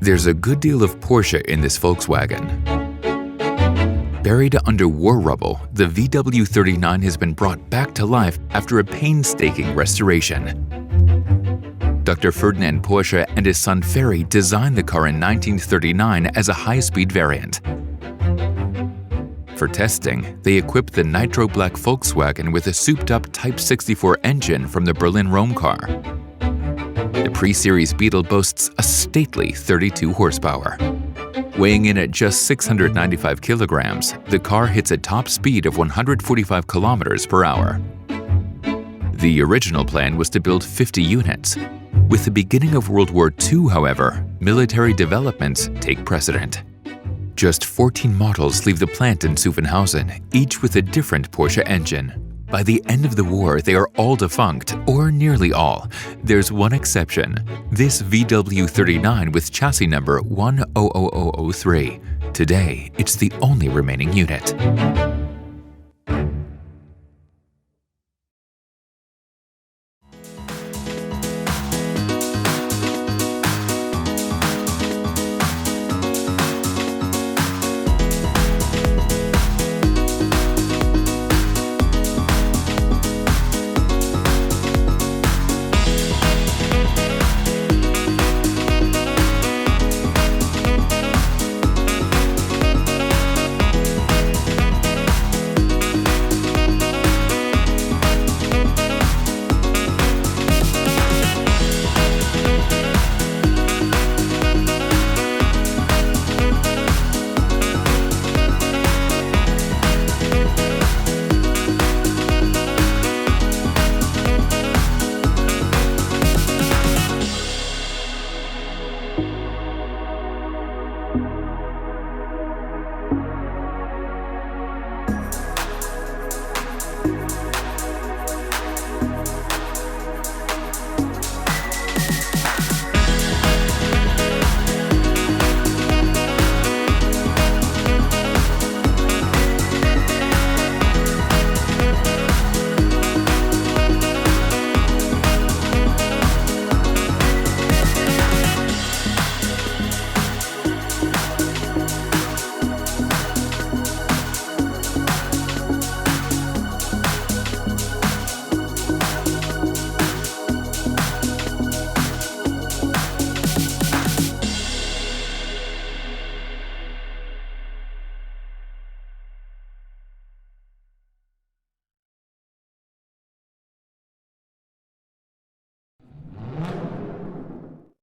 There's a good deal of Porsche in this Volkswagen. Buried under war rubble, the VW39 has been brought back to life after a painstaking restoration. Dr. Ferdinand Porsche and his son Ferry designed the car in 1939 as a high-speed variant. For testing, they equipped the nitro-black Volkswagen with a souped-up Type 64 engine from the Berlin Rome car. The pre-series Beetle boasts a stately 32 horsepower. Weighing in at just 695 kilograms, the car hits a top speed of 145 kilometers per hour. The original plan was to build 50 units. With the beginning of World War II, however, military developments take precedent. Just 14 models leave the plant in Zuffenhausen, each with a different Porsche engine. By the end of the war, they are all defunct, or nearly all. There's one exception, this VW39 with chassis number 100003. Today, it's the only remaining unit.